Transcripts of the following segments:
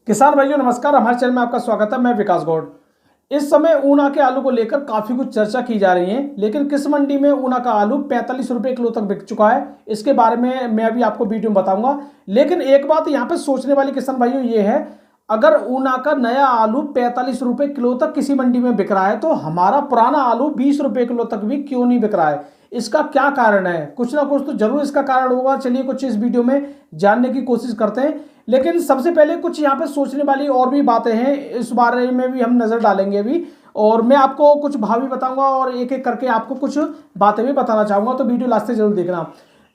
किसान भाइयों नमस्कार, हमारे चैनल में आपका स्वागत है। मैं विकास गौड़। इस समय ऊना के आलू को लेकर काफी कुछ चर्चा की जा रही है, लेकिन किस मंडी में ऊना का आलू 45 रुपए किलो तक बिक चुका है, इसके बारे में मैं अभी आपको वीडियो में बताऊंगा। लेकिन एक बात यहाँ पे सोचने वाली किसान भाइयों ये है, अगर ऊना का नया आलू 45 रुपए किलो तक किसी मंडी में बिक रहा है तो हमारा पुराना आलू 20 रुपए किलो तक भी क्यों नहीं बिक रहा है? इसका क्या कारण है? कुछ ना कुछ तो जरूर इसका कारण होगा। चलिए कुछ इस वीडियो में जानने की कोशिश करते हैं। लेकिन सबसे पहले कुछ यहाँ पे सोचने वाली और भी बातें हैं, इस बारे में भी हम नजर डालेंगे अभी, और मैं आपको कुछ भाव भी बताऊंगा और एक एक करके आपको कुछ बातें भी बताना चाहूंगा, तो वीडियो लास्ट तक जरूर देखना।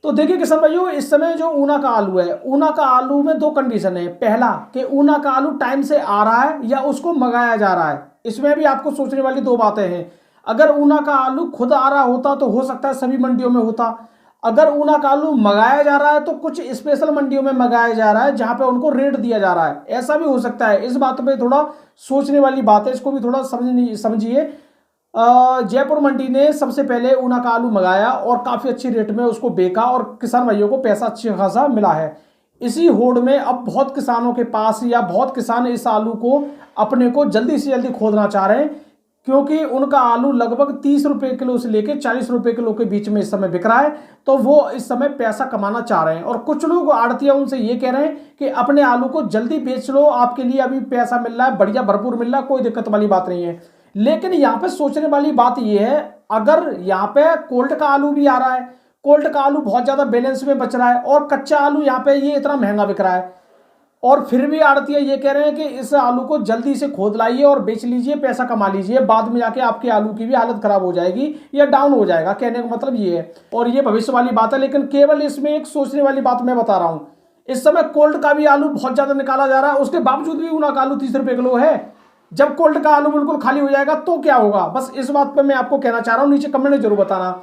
तो देखिए किसान भाइयों, इस समय जो ऊना का आलू है, ऊना का आलू में दो कंडीशन है। पहला कि ऊना का आलू टाइम से आ रहा है या उसको मंगाया जा रहा है। इसमें भी आपको सोचने वाली दो बातें हैं। अगर ऊना का आलू खुद आ रहा होता तो हो सकता है सभी मंडियों में होता। अगर ऊना का आलू मंगाया जा रहा है तो कुछ स्पेशल मंडियों में मंगाया जा रहा है जहां पे उनको रेट दिया जा रहा है, ऐसा भी हो सकता है। इस बात पे थोड़ा सोचने वाली बात है, इसको भी थोड़ा समझिए। जयपुर मंडी ने सबसे पहले ऊना का आलू मंगाया और काफी अच्छी रेट में उसको बेचा और किसान भाइयों को पैसा अच्छा खासा मिला है। इसी होड़ में अब बहुत किसानों के पास या बहुत किसान इस आलू को अपने को जल्दी से जल्दी खोदना चाह रहे हैं, क्योंकि उनका आलू लगभग 30 रुपए किलो से लेकर 40 रुपए किलो के बीच में इस समय बिक रहा है, तो वो इस समय पैसा कमाना चाह रहे हैं। और कुछ लोग आड़तिया उनसे ये कह रहे हैं कि अपने आलू को जल्दी बेच लो, आपके लिए अभी पैसा मिल रहा है, बढ़िया भरपूर मिल रहा है, कोई दिक्कत वाली बात नहीं है। लेकिन यहाँ पे सोचने वाली बात यह है, अगर यहाँ पे कोल्ड का आलू भी आ रहा है, कोल्ड का आलू बहुत ज्यादा बैलेंस में बच रहा है और कच्चा आलू यहाँ पे ये इतना महंगा बिक रहा है, और फिर भी आड़तिया ये कह रहे हैं कि इस आलू को जल्दी से खोद लाइए और बेच लीजिए, पैसा कमा लीजिए, बाद में जाके आपके आलू की भी हालत खराब हो जाएगी या डाउन हो जाएगा। कहने का मतलब ये है, और ये भविष्य वाली बात है। लेकिन केवल इसमें एक सोचने वाली बात मैं बता रहा हूं, इस समय कोल्ड का भी आलू बहुत ज्यादा निकाला जा रहा है, उसके बावजूद भी ऊना का आलू 30 रुपए किलो है। जब कोल्ड का आलू बिल्कुल खाली हो जाएगा तो क्या होगा? बस इस बात पर मैं आपको कहना चाह रहा हूं, नीचे कमेंट में जरूर बताना।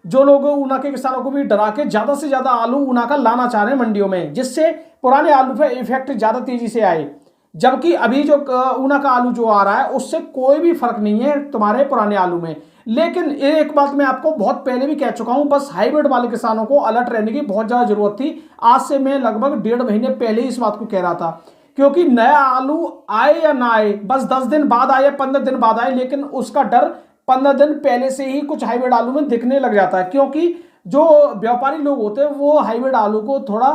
जो लोग ऊना के किसानों को भी डरा के ज्यादा से ज्यादा आलू ऊना का लाना चाह रहे हैं मंडियों में, जिससे पुराने आलू पे इफेक्ट ज्यादा तेजी से आए, जबकि अभी जो ऊना का आलू जो आ रहा है उससे कोई भी फर्क नहीं है तुम्हारे पुराने आलू में। लेकिन एक बात मैं आपको बहुत पहले भी कह चुका हूं, बस हाइब्रिड वाले किसानों को अलर्ट रहने की बहुत ज्यादा जरूरत थी। आज से मैं लगभग 1.5 महीने पहले इस बात को कह रहा था, क्योंकि नया आलू आए या ना आए, बस 10 दिन बाद आए, 15 दिन बाद आए, लेकिन उसका डर 15 दिन पहले से ही कुछ हाइब्रिड आलू में दिखने लग जाता है। क्योंकि जो व्यापारी लोग होते हैं वो हाइब्रिड आलू को थोड़ा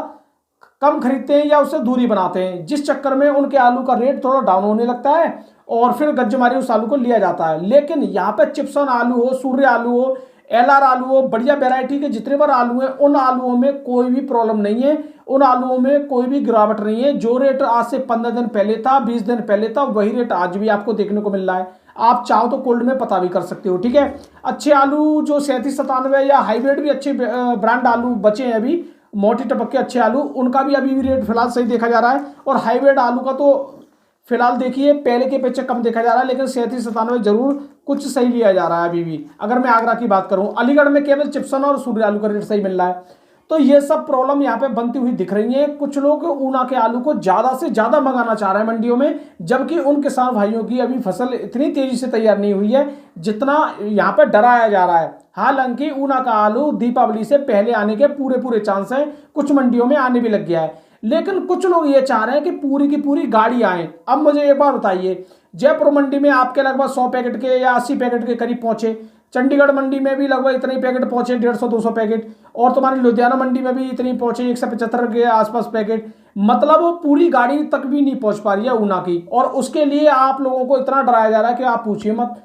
कम खरीदते हैं या उससे दूरी बनाते हैं, जिस चक्कर में उनके आलू का रेट थोड़ा डाउन होने लगता है और फिर गज्जमारी उस आलू को लिया जाता है। लेकिन यहाँ पे चिप्सन आलू हो, सूर्य आलू हो, एलआर आलू हो, बढ़िया वैरायटी के जितने बार आलू हैं, उन आलुओं में कोई भी प्रॉब्लम नहीं है, उन आलुओं में कोई भी गिरावट नहीं है। जो रेट आज से 15 दिन पहले था, 20 दिन पहले था, वही रेट आज भी आपको देखने को मिल रहा है। आप चाहो तो कोल्ड में पता भी कर सकते हो, ठीक है। अच्छे आलू जो 3797 या हाइब्रिड भी अच्छे ब्रांड आलू बचे हैं अभी, मोटी टपक के अच्छे आलू, उनका भी अभी भी रेट फिलहाल सही देखा जा रहा है। और हाइब्रिड आलू का तो फिलहाल देखिए पहले के अपेक्षा कम देखा जा रहा है, लेकिन 3797 जरूर कुछ सही लिया जा रहा है अभी भी। अगर मैं आगरा की बात करूं, अलीगढ़ में केवल चिप्सन और सूर्य आलू का रेट सही मिल रहा है। तो ये सब प्रॉब्लम यहाँ पे बनती हुई दिख रही है। कुछ लोग ऊना के आलू को ज्यादा से ज्यादा मंगाना चाह रहे हैं मंडियों में, जबकि उन किसान भाइयों की अभी फसल इतनी तेजी से तैयार नहीं हुई है जितना यहाँ पे डराया जा रहा है। हालांकि ऊना का आलू दीपावली से पहले आने के पूरे पूरे चांस हैं, कुछ मंडियों में आने भी लग गया है। लेकिन कुछ लोग ये चाह रहे हैं कि पूरी की पूरी गाड़ी आए। अब मुझे एक बार बताइए, जयपुर मंडी में आपके लगभग 100 पैकेट के या 80 पैकेट के करीब पहुंचे, चंडीगढ़ मंडी में भी लगभग इतने ही पैकेट पहुंचे, 150-200 पैकेट, और तुम्हारी लुधियाना मंडी में भी इतनी पहुंचे, 175 के आसपास पैकेट। मतलब पूरी गाड़ी तक भी नहीं पहुंच पा रही है ऊना की, और उसके लिए आप लोगों को इतना डराया जा रहा है कि आप पूछिए मत।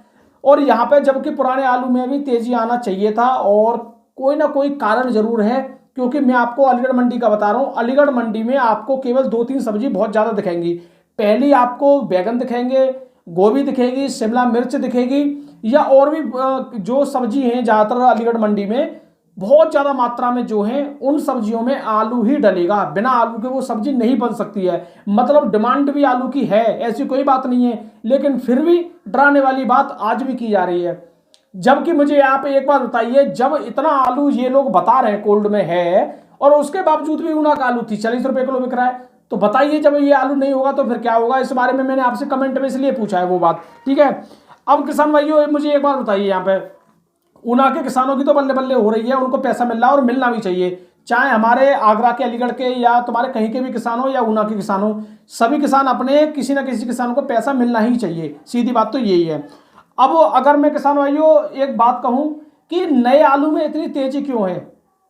और यहाँ पे जबकि पुराने आलू में भी तेजी आना चाहिए था, और कोई ना कोई कारण जरूर है। क्योंकि मैं आपको अलीगढ़ मंडी का बता रहा हूँ, अलीगढ़ मंडी में आपको केवल 2-3 सब्जी बहुत ज्यादा दिखेंगी। पहली आपको बैगन दिखेंगे, गोभी दिखेगी, शिमला मिर्च दिखेगी, या और भी जो सब्जी हैं ज्यादातर अलीगढ़ मंडी में बहुत ज्यादा मात्रा में जो है, उन सब्जियों में आलू ही डलेगा। बिना आलू के वो सब्जी नहीं बन सकती है। मतलब डिमांड भी आलू की है, ऐसी कोई बात नहीं है, लेकिन फिर भी डराने वाली बात आज भी की जा रही है। जबकि मुझे आप एक बात बताइए, जब इतना आलू ये लोग बता रहे हैं कोल्ड में है, और उसके बावजूद भी ऊना का आलू 30-40 रुपए किलो बिक रहा है, तो बताइए जब ये आलू नहीं होगा तो फिर क्या होगा? इस बारे में मैंने आपसे कमेंट में इसलिए पूछा है वो बात, ठीक है। अब किसान भाइयों मुझे एक बात बताइए, यहाँ पे ऊना के किसानों की तो बल्ले बल्ले हो रही है, उनको पैसा मिल रहा है और मिलना भी चाहिए। चाहे हमारे आगरा के, अलीगढ़ के, या तुम्हारे कहीं के भी किसान हो या ऊना के किसान हो, सभी किसान अपने किसी ना किसी किसान को पैसा मिलना ही चाहिए। सीधी बात तो यही है। अब अगर मैं किसान भाइयों एक बात कहूं कि नए आलू में इतनी तेजी क्यों है,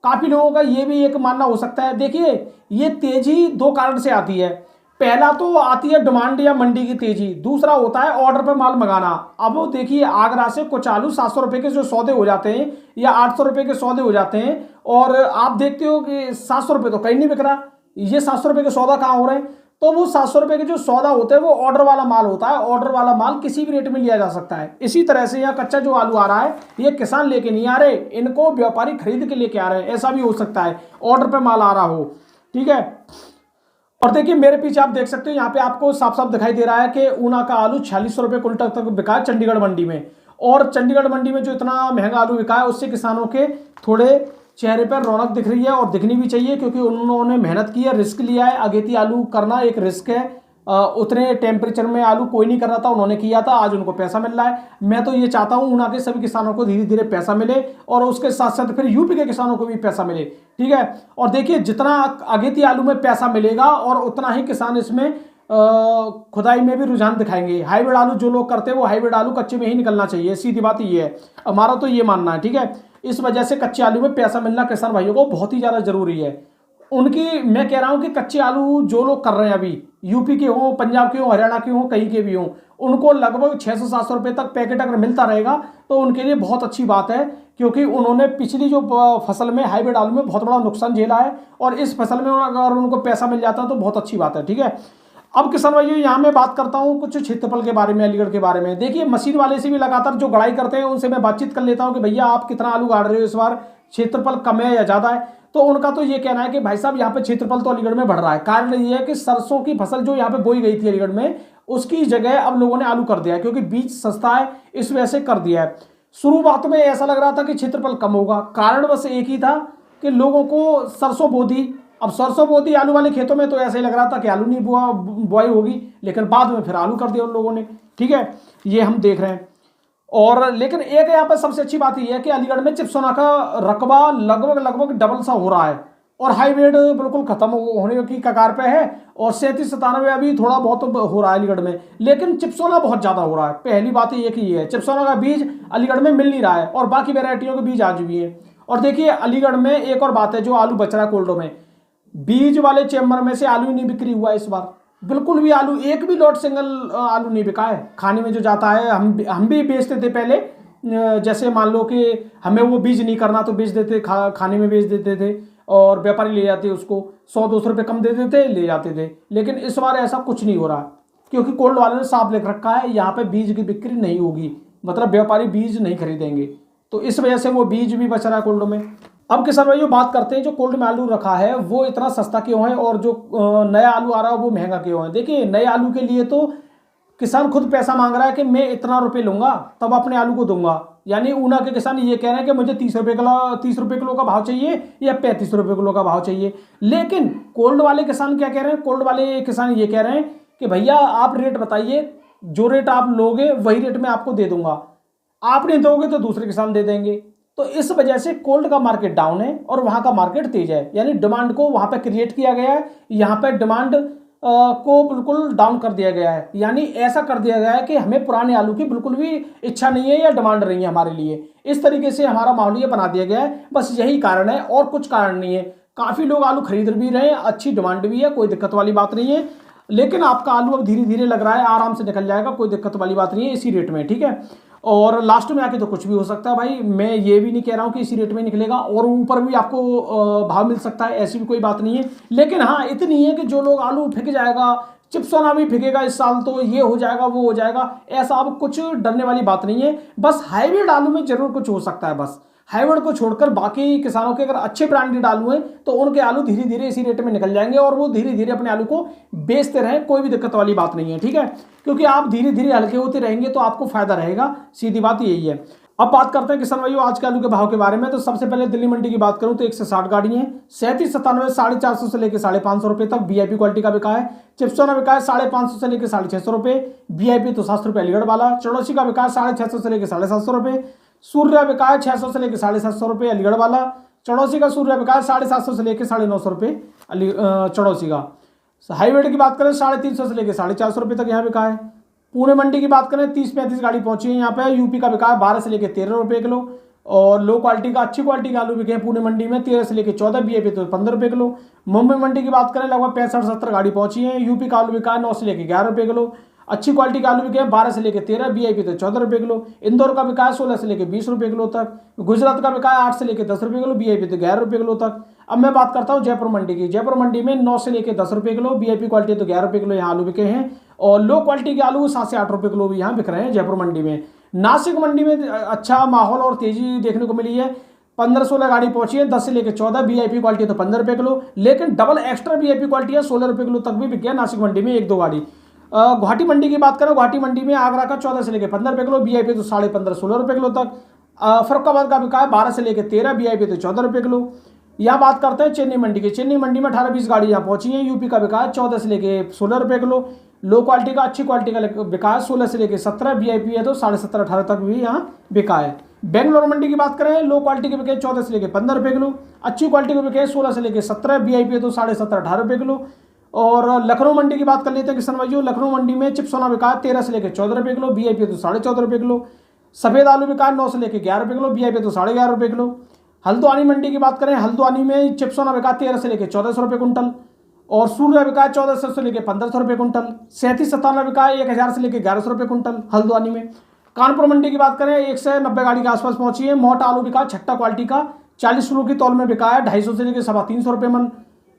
काफी लोगों का ये भी एक मानना हो सकता है। देखिए, ये तेजी दो कारण से आती है। पहला तो आती है डिमांड या मंडी की तेजी, दूसरा होता है ऑर्डर पे माल मंगाना। अब वो देखिए, आगरा से कुछ आलू 700 रुपए के जो सौदे हो जाते हैं या 800 रुपए के सौदे हो जाते हैं, और आप देखते हो कि 700 रुपए तो कहीं नहीं बिक रहा, ये 700 रुपए के सौदा कहाँ हो रहे हैं। तो वो 700 रुपए के जो सौदा होते हैं वो ऑर्डर वाला माल होता है। ऑर्डर वाला माल किसी भी रेट में लिया जा सकता है। इसी तरह से यहाँ कच्चा जो आलू आ रहा है, ये किसान लेके नहीं आ रहे, इनको व्यापारी खरीद के लेके आ रहे हैं। ऐसा भी हो सकता है ऑर्डर पे माल आ रहा हो, ठीक है। और देखिए मेरे पीछे आप देख सकते हो, यहाँ पे आपको साफ साफ दिखाई दे रहा है कि ऊना का आलू 4600 रुपए क्विंटल तक बिका है चंडीगढ़ मंडी में। और चंडीगढ़ मंडी में जो इतना महंगा आलू बिका है, उससे किसानों के थोड़े चेहरे पर रौनक दिख रही है, और दिखनी भी चाहिए, क्योंकि उन्होंने मेहनत की है, रिस्क लिया है। अगेती आलू करना एक रिस्क है। उतने टेम्परेचर में आलू कोई नहीं कर रहा था, उन्होंने किया था, आज उनको पैसा मिल रहा है। मैं तो ये चाहता हूँ ऊना के सभी किसानों को धीरे धीरे पैसा मिले, और उसके साथ साथ फिर यूपी के किसानों को भी पैसा मिले, ठीक है। और देखिए, जितना अगेती आलू में पैसा मिलेगा और उतना ही किसान इसमें खुदाई में भी रुझान दिखाएंगे। हाइब्रिड आलू जो लोग करते हैं, वो हाइब्रिड आलू कच्चे में ही निकलना चाहिए, सीधी बात ये है। हमारा तो ये मानना है, ठीक है। इस वजह से कच्चे आलू में पैसा मिलना किसान भाइयों को बहुत ही ज़्यादा जरूरी है। उनकी मैं कह रहा हूं कि कच्चे आलू जो लोग कर रहे हैं अभी, यूपी के हों, पंजाब के हों, हरियाणा के हों, कहीं के भी हों, उनको लगभग 600-700 रुपए तक पैकेट अगर मिलता रहेगा तो उनके लिए बहुत अच्छी बात है, क्योंकि उन्होंने पिछली जो फसल में हाइब्रिड आलू में बहुत बड़ा नुकसान झेला है, और इस फसल में अगर उनको पैसा मिल जाता है तो बहुत अच्छी बात है, ठीक है। अब किसान भाइयों यहाँ मैं बात करता हूँ कुछ क्षेत्रफल के बारे में, अलीगढ़ के बारे में। देखिए, मशीन वाले से भी लगातार जो गढ़ाई करते हैं उनसे मैं बातचीत कर लेता हूँ कि भैया आप कितना आलू गाड़ रहे हो इस बार, क्षेत्रफल कम है या ज़्यादा है। तो उनका तो ये कहना है कि भाई साहब यहाँ पे क्षेत्रफल तो अलीगढ़ में बढ़ रहा है। कारण ये है कि सरसों की फसल जो यहाँ पे बोई गई थी अलीगढ़ में, उसकी जगह अब लोगों ने आलू कर दिया है, क्योंकि बीज सस्ता है, इस वजह से कर दिया है। शुरुआत में ऐसा लग रहा था कि क्षेत्रफल कम होगा, कारण बस एक ही था कि लोगों को सरसों बो दी। अब सरसों बो दी आलू वाले खेतों में, तो ऐसे ही लग रहा था कि आलू नहीं बुआई होगी, लेकिन बाद में फिर आलू कर दिया उन लोगों ने, ठीक है। ये हम देख रहे हैं। और लेकिन एक यहाँ पर सबसे अच्छी बात यह है कि अलीगढ़ में चिप्सोना का रकबा लगभग डबल सा हो रहा है, और हाइब्रिड बिल्कुल खत्म होने की कगार पे है, और 37-97 अभी थोड़ा बहुत हो रहा है अलीगढ़ में, लेकिन चिप्सोना बहुत ज़्यादा हो रहा है। पहली बात ये कि ये है, चिप्सोना का बीज अलीगढ़ में मिल नहीं रहा है, और बाकी वेराइटियों के बीज आज भी है। और देखिए, अलीगढ़ में एक और बात है, जो आलू बच रहा है कोल्डो में, बीज वाले चेम्बर में से आलू नहीं बिक्री हुआ इस बार, बिल्कुल भी आलू, एक भी लॉट सिंगल आलू नहीं बिका है। खाने में जो जाता है, हम भी बेचते थे पहले, जैसे मान लो कि हमें वो बीज नहीं करना तो बेच देते, खाने में बेच देते थे, और व्यापारी ले जाते उसको 100-200 रुपये कम दे देते, ले जाते थे। लेकिन इस बार ऐसा कुछ नहीं हो रहा, क्योंकि कोल्ड वाले ने साफ लिख रखा है यहाँ पे बीज की बिक्री नहीं होगी, मतलब व्यापारी बीज नहीं खरीदेंगे, तो इस वजह से वो बीज भी बच रहा है कोल्ड में। अब किसान भाइयों बात करते हैं, जो कोल्ड में आलू रखा है वो इतना सस्ता क्यों है, और जो नया आलू आ रहा है वो महंगा क्यों है। देखिए, नए आलू के लिए तो किसान खुद पैसा मांग रहा है कि मैं इतना रुपए लूंगा तब अपने आलू को दूंगा। यानी ऊना के किसान ये कह रहे हैं कि मुझे 30 रुपये किलो का भाव चाहिए या 35 रुपये किलो का भाव चाहिए। लेकिन कोल्ड वाले किसान क्या कह रहे हैं, कोल्ड वाले किसान ये कह रहे हैं कि भैया आप रेट बताइए, जो रेट आप लोगे वही रेट मैं आपको दे दूंगा, आप नहीं दोगे तो दूसरे किसान दे देंगे। तो इस वजह से कोल्ड का मार्केट डाउन है और वहां का मार्केट तेज है, यानी डिमांड को वहां पे क्रिएट किया गया है, यहाँ पे डिमांड को बिल्कुल डाउन कर दिया गया है। यानी ऐसा कर दिया गया है कि हमें पुराने आलू की बिल्कुल भी इच्छा नहीं है या डिमांड नहीं है हमारे लिए। इस तरीके से हमारा माहौल ये बना दिया गया है, बस यही कारण है और कुछ कारण नहीं है। काफ़ी लोग आलू खरीद भी रहे हैं, अच्छी डिमांड भी है, कोई दिक्कत वाली बात नहीं है। लेकिन आपका आलू अब धीरे धीरे लग रहा है आराम से निकल जाएगा, कोई दिक्कत वाली बात नहीं है इसी रेट में, ठीक है। और लास्ट में आके तो कुछ भी हो सकता है भाई, मैं ये भी नहीं कह रहा हूँ कि इसी रेट में निकलेगा, और ऊपर भी आपको भाव मिल सकता है, ऐसी भी कोई बात नहीं है। लेकिन हाँ इतनी है कि जो लोग आलू फेंक जाएगा, चिप्सोना भी फेंकेगा इस साल, तो ये हो जाएगा वो हो जाएगा, ऐसा अब कुछ डरने वाली बात नहीं है। बस हाइब्रिड आलू में जरूर कुछ हो सकता है, बस हाइब्रिड को छोड़कर बाकी किसानों के अगर अच्छे ब्रांडेड आलू हैं तो उनके आलू धीरे धीरे इसी रेट में निकल जाएंगे और वो धीरे धीरे अपने आलू को बेचते रहें, कोई भी दिक्कत वाली बात नहीं है, ठीक है। क्योंकि आप धीरे धीरे हल्के होते रहेंगे तो आपको फायदा रहेगा, सीधी बात यही है। अब बात करते हैं किसान भाइयों आज के आलू के भाव के बारे में। तो सबसे पहले दिल्ली मंडी की बात करूं तो 160 गाड़ी है, 37-97 450 से लेकर 550 रुपए तक वीआईपी क्वालिटी का बिका है। चिप्सोना बिका है 550 से लेकर 650 रुपए, वीआईपी तो 700 रुपए अलीगढ़ वाला। चौड़ोसी का बिका है 650 से लेकर 750 रुपए, सूर्या बिका है 600 से लेकर 750 रुपए अलीगढ़ वाला। चौड़ौसी का सूर्य बिका है 750 से लेकर 950 रुपये चौड़ौसी का। हाईब्रिड की बात करें 350 से लेकर 450 रुपये तक यहाँ बिका है। पुणे मंडी की बात करें 30-35 गाड़ी पहुंची है यहाँ पे। यूपी का बिका है 12 से लेकर 13 रुपये किलो। और लो क्वालिटी का अच्छी क्वालिटी के आलू बिके हैं पुणे मंडी में 13 से लेकर 14, बीआईपी तो 15 रुपये किलो। मुंबई मंडी की बात करें लगभग 65-70 गाड़ी पहुंची है। यूपी का आलू बिका है 9 से लेकर 11 रुपये किलो। अच्छी क्वालिटी के आलू बिके हैं 12 से लेकर 13, बीआईपी तो 14 रुपये किलो। इंदौर का बिका है 16 से लेकर 20 रुपये किलो तक। गुजरात का बिका है 8 से लेकर 10 रुपये किलो, बीआईपी तो 11 रुपये किलो तक। अब मैं बात करता हूँ जयपुर मंडी की। जयपुर मंडी में 9 से लेकर 10 रुपये किलो, बीआईपी क्वालिटी तो 11 रुपये किलो यहाँ आलू बिके हैं। और लो क्वालिटी के आलू 7 से 8 रुपये किलो भी यहाँ बिक रहे हैं जयपुर मंडी में। नासिक मंडी में अच्छा माहौल और तेजी देखने को मिली है। 15-16 गाड़ी पहुंची है 10 से लेकर 14, बीआईपी क्वालिटी तो 15 रुपये किलो। लेकिन डबल एक्स्ट्रा बीआईपी क्वालिटी है 16 रुपये किलो तक भी बिक गया नासिक मंडी में 1-2 गाड़ी। गुवाहाटी मंडी की बात करें, गुवाहाटी मंडी में आगरा का 14 से लेकर 15 रुपये किलो, बीआईपी तो 15.5-16 रुपये किलो तक। फरुखाबाद का बिका है 12 से लेकर 13, बीआईपी तो 14 रुपये किलो। यहाँ बात करते हैं चेन्नई मंडी की। चेन्नई मंडी में 18-20 गाड़ी यहाँ पहुंची है। यूपी का बिका है 14 से लेकर 16 रुपये किलो। लो क्वालिटी का अच्छी क्वालिटी का बिका है 16 से लेकर 17, बीआईपी है तो 17.5-18 तक भी यहाँ बिका है। बेंगलोर मंडी की बात करें, लो क्वालिटी के बिके 14 से लेकर 15 रुपये किलो। अच्छी क्वालिटी के बिके 16 से लेकर 17, बीआईपी है तो 17.5-18 रुपये किलो। और लखनऊ मंडी की बात कर लेते हैं किसान भाइयों। लखनऊ मंडी में चिप सोना बिका है 13 से लेकर 14 रुपये किलो, बीआईपी तो 14.5 रुपये किलो। सफेद आलू बिका है 9 से लेकर 11 रुपये किलो, बीआईपी तो 11.5 रुपये किलो। हल्द्वानी मंडी की बात करें, हल्द्वानी में चिप सोना बिका 13 से लेकर 1400 रुपये कुंटल। और सूर्य बिका है 1400 से लेकर 1500 रुपये कुंटल। 37-97 बिका है 1000 से लेकर 1100 रुपये कुंटल हल्द्वानी में। कानपुर मंडी की बात करें 1 से 90 गाड़ी के आसपास पहुंची है। मोटा आलू बिका छट्टा क्वालिटी का 40 किलो की तौल में बिका है 250 से लेकर 350 रुपये मन।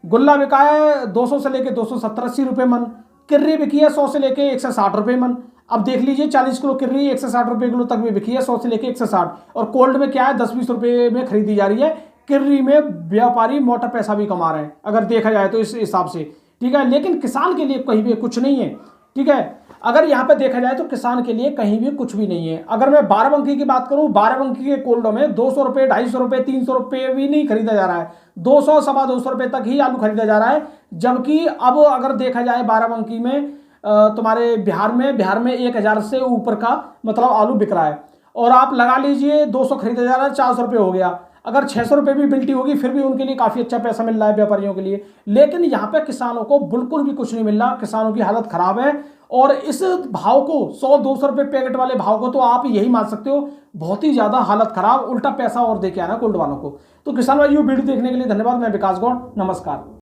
गुल्ला बिका है 200 से लेकर 270-80 रुपये मन। किर्री बिकी है 100 से लेकर 160 रुपये मन। अब देख लीजिए 40 किलो किर्री 160 रुपये किलो तक भी बिकी है, 100 से लेकर 160। और कोल्ड में क्या है 10-20 रुपये में खरीदी जा रही है। किर्री में व्यापारी मोटा पैसा भी कमा रहे हैं अगर देखा जाए तो इस हिसाब से, ठीक है। लेकिन किसान के लिए कहीं भी कुछ नहीं है, ठीक है। अगर यहाँ पे देखा जाए तो किसान के लिए कहीं भी कुछ भी नहीं है। अगर मैं बाराबंकी की बात करूं, बाराबंकी के कोल्डो में 200 रुपये, 250 रुपये, 300 रुपये भी नहीं खरीदा जा रहा है, 200-225 रुपये तक ही आलू खरीदा जा रहा है। जबकि अब अगर देखा जाए बाराबंकी में तुम्हारे बिहार में 1000 से ऊपर का मतलब आलू बिक रहा है। और आप लगा लीजिए 200 खरीदा जा रहा है, 400 रुपये हो गया। अगर 600 रुपये भी बिल्टी होगी फिर भी उनके लिए काफ़ी अच्छा पैसा मिल रहा है व्यापारियों के लिए। लेकिन यहाँ पे किसानों को बिल्कुल भी कुछ नहीं मिल रहा, किसानों की हालत खराब है। और इस भाव को 100-200 रुपये पैकेट वाले भाव को तो आप यही मान सकते हो बहुत ही ज़्यादा हालत खराब, उल्टा पैसा और दे के आना कोल्ड वालों को। तो किसान भाइयों वीडियो देखने के लिए धन्यवाद। मैं विकास गौड़, नमस्कार।